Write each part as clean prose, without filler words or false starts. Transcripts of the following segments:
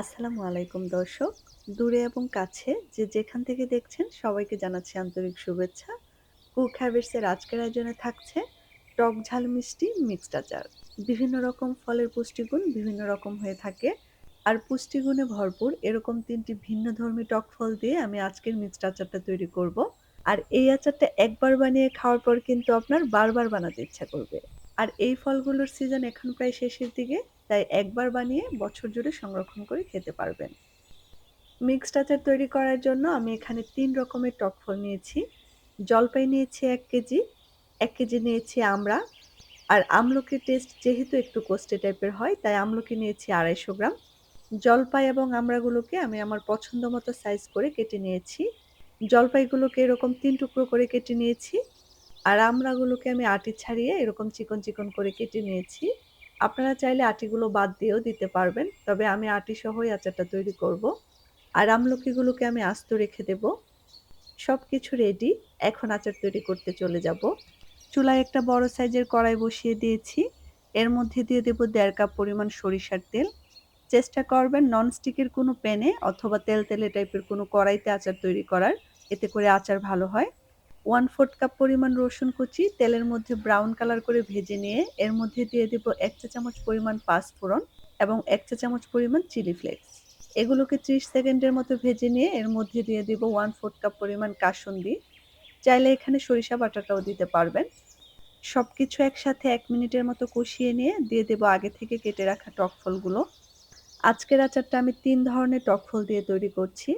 আসসালামু আলাইকুম দর্শক। দূরে এবং কাছে যে যেখান থেকে দেখছেন সবাইকে জানাচ্ছি আন্তরিক শুভেচ্ছা। কুক হ্যাবিটস এর আজকের আয়োজনে থাকছে টক ঝাল মিষ্টি মিক্সড আচার। বিভিন্ন রকম ফলের পুষ্টিগুণ বিভিন্ন রকম হয়ে থাকে। আর পুষ্টিগুণে ভরপুর এরকম ৩ টি ভিন্নধর্মী টক ফল দিয়ে আমি আজকের মিক্সড আচারটা তৈরি করব। আর এই আচারটা একবার বানিয়ে খাওয়ার পর কিন্তু আপনার বারবার বানাতে ইচ্ছা করবে। আর এই ফলগুলোর সিজন এখন প্রায় শেষের দিকে, তাই একবার বানিয়ে বছর জুড়ে সংরক্ষণ করে খেতে পারবেন। মিক্সড আচার তৈরি করার জন্য আমি এখানে ৩ রকমের টক ফল নিয়েছি। জলপাই নিয়েছি ১ কেজি, ১ কেজি নিয়েছি আমড়া। আর আমলকির টেস্ট যেহেতু একটু কোস্টে টাইপের হয়, তাই আমলকি নিয়েছি ২৫০ গ্রাম। জলপাই এবং আমড়াগুলোকে আমি আমার পছন্দ মতো সাইজ করে কেটে নিয়েছি। জলপাইগুলোকে এরকম ৩ টুকরো করে কেটে নিয়েছি। আর আমড়াগুলোকে আমি আটি ছাড়িয়ে এরকম চিকন, চিকন করে কেটে নিয়েছি। আপনারা চাইলে আটিগুলো বাদ দিয়েও দিতে পারবেন। তবে আমি আটি সহই আচারটা তৈরি করব। আর আমলকিগুলোকে আমি আস্ত রেখে দেব। সবকিছু রেডি। এখন আচার তৈরি করতে চলে যাব। চুলায় একটা বড় সাইজের কড়াই বসিয়ে দিয়েছি। এর মধ্যে দিয়ে দেব ১.৫ কাপ পরিমাণ সরিষার তেল। চেষ্টা করবেন ননস্টিকের কোনো প্যানে অথবা তেলতেলে টাইপের কোনো কড়াইতে আচার তৈরি করার। এতে করে আচার ভালো হয়। 1/4 কাপ পরিমাণ রসুন কুচি তেলের মধ্যে ব্রাউন কালার করে ভেজে নিয়ে এর মধ্যে দিয়ে দেব ১ চা চামচ পরিমাণ পাঁচফোড়ন এবং ১ চা চামচ পরিমাণ চিলি ফ্লেক্স। এগুলোকে ৩০ সেকেন্ডের মতো ভেজে নিয়ে এর মধ্যে দিয়ে দেব 1/4 কাপ পরিমাণ কাসুন্দি। চাইলে এখানে সরিষা বাটাটাও দিতে পারবেন। সবকিছু একসাথে ১ মিনিটের মতো কষিয়ে নিয়ে দিয়ে দেব আগে থেকে কেটে রাখা টক ফলগুলো। আজকের আচারটা আমি ৩ ধরনের টক ফল দিয়ে তৈরি করছি।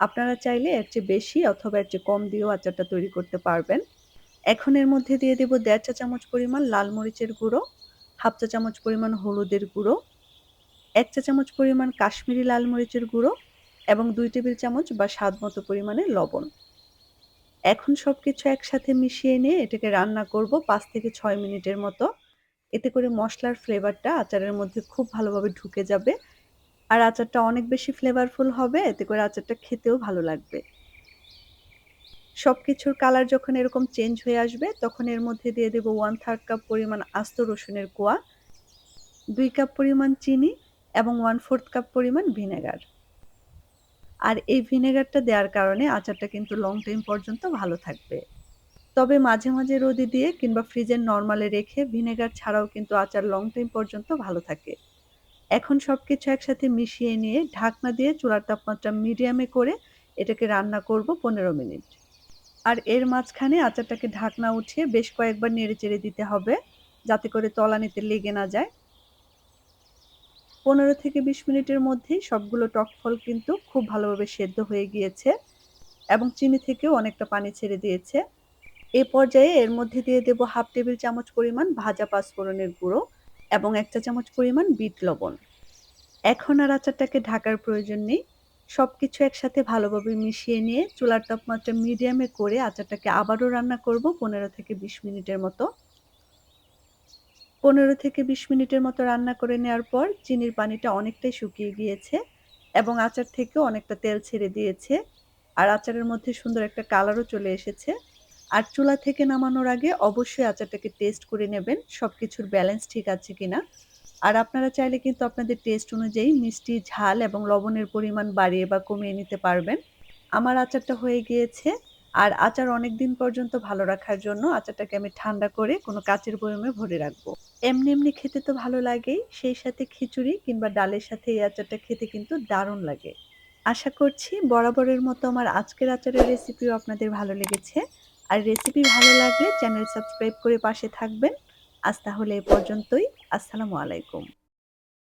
আপনারা চাইলে এর চেয়ে বেশি অথবা এর চেয়ে কম দিয়েও আচারটা তৈরি করতে পারবেন। এখন এর মধ্যে দিয়ে দেব ১.৫ চা চামচ পরিমাণ লাল মরিচের গুঁড়ো, ১/২ চা চামচ পরিমাণ হলুদের গুঁড়ো, ১ চা চামচ পরিমাণ কাশ্মীরি লাল মরিচের গুঁড়ো এবং ২ টেবিল চামচ বা স্বাদমতো পরিমাণে লবণ। এখন সবকিছু একসাথে মিশিয়ে নিয়ে এটাকে রান্না করব ৫ থেকে ৬ মিনিটের মতো। এতে করে মসলার ফ্লেভারটা আচারের মধ্যে খুব ভালোভাবে ঢুকে যাবে। আর আচারটা অনেক বেশি ফ্লেভারফুল হবে, এতে করে আচারটা খেতেও ভালো লাগবে। সবকিছুর কালার যখন এরকম চেঞ্জ হয়ে আসবে, তখন এর মধ্যে দিয়ে দেব 1/3 কাপ পরিমাণ আস্ত রসুনের কোয়া, ২ কাপ পরিমাণ চিনি এবং 1/4 কাপ পরিমাণ ভিনেগার। আর এই ভিনেগারটা দেওয়ার কারণে আচারটা কিন্তু লং টাইম পর্যন্ত ভালো থাকবে। তবে মাঝে, মাঝে রোদে দিয়ে কিংবা ফ্রিজের নরমালে রেখে ভিনেগার ছাড়াও কিন্তু আচার লং টাইম পর্যন্ত ভালো থাকে। এখন সবকিছু একসাথে মিশিয়ে নিয়ে ঢাকনা দিয়ে চুলার তাপমাত্রা মিডিয়ামে করে এটাকে রান্না করব ১৫ মিনিট। আর এর মাঝখানে আচারটাকে ঢাকনা উঠিয়ে বেশ কয়েকবার নেড়েচেড়ে দিতে হবে, যাতে করে তলানিতে লেগে না যায়। ১৫ থেকে ২০ মিনিটের মধ্যেই সবগুলো টক ফল কিন্তু খুব ভালোভাবে সেদ্ধ হয়ে গিয়েছে এবং চিনি থেকেও অনেকটা পানি ছেড়ে দিয়েছে। এ পর্যায়ে এর মধ্যে দিয়ে দেব ১/২ টেবিল চামচ পরিমাণ ভাজা পাঁচফোড়নের গুঁড়ো এবং ১ চা চামচ পরিমাণ বিট লবণ। এখন আর আচারটাকে ঢাকার প্রয়োজন নেই। সবকিছু একসাথে ভালোভাবে মিশিয়ে নিয়ে চুলার তাপমাত্রা মিডিয়ামে করে আচারটাকে আবারও রান্না করব ১৫ থেকে ২০ মিনিটের মতো। ১৫ থেকে ২০ মিনিটের মতো রান্না করে নেওয়ার পর চিনির পানিটা অনেকটাই শুকিয়ে গিয়েছে এবং আচার থেকেও অনেকটা তেল ছেড়ে দিয়েছে। আর আচারের মধ্যে সুন্দর একটা কালারও চলে এসেছে। আর চুলা থেকে নামানোর আগে অবশ্যই আচারটাকে টেস্ট করে নেবেন সবকিছুর ব্যালেন্স ঠিক আছে কিনা। আর আপনারা চাইলে কিন্তু আপনাদের টেস্ট অনুযায়ী মিষ্টি, ঝাল এবং লবণের পরিমাণ বাড়িয়ে বা কমিয়ে নিতে পারবেন। আমার আচারটা হয়ে গিয়েছে। আর আচার অনেকদিন পর্যন্ত ভালো রাখার জন্য আচারটাকে আমি ঠান্ডা করে কোনো কাঁচের বয়ামে ভরে রাখবো। এমনি, এমনি খেতে তো ভালো লাগেই। সেই সাথে খিচুড়ি কিংবা ডালের সাথে এই আচারটা খেতে কিন্তু দারুণ লাগে। আশা করছি বরাবরের মতো আমার আজকের আচারের রেসিপিও আপনাদের ভালো লেগেছে। আর রেসিপি ভালো লাগলে চ্যানেল সাবস্ক্রাইব করে পাশে থাকবেন। আজ তাহলে এ পর্যন্তই। আসসালামু আলাইকুম।